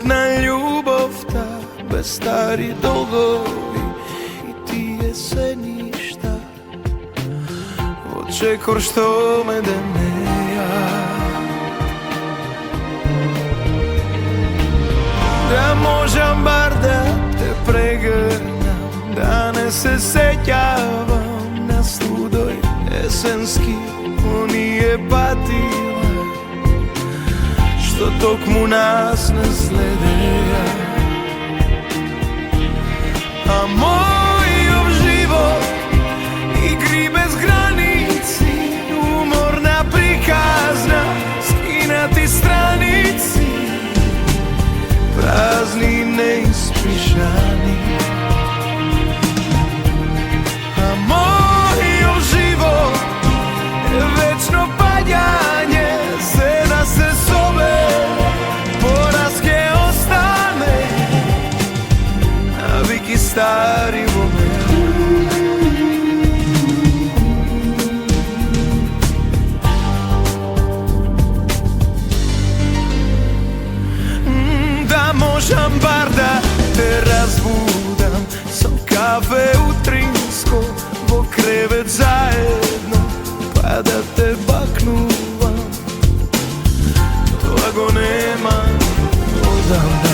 Jedna ljubav ta, bez stari dolgovi i ti jeseništa. Očekor što me da ne ja. Da možem bar da te pregrnam, da ne se sećavam na studoj jesenski unije patila, što tok mu nas ne slede. A moj život igri bez granici, umorna prikazna, skinati stranici, prazni neispišani. A moj život je večno padjanje, sve da se zove poraske ostane, naviki stari vomen. Da možem bar da te razbudam, sam kafe u Trinsko, vo krevet zajedno, pa da te baknuvam, toga nema odavda.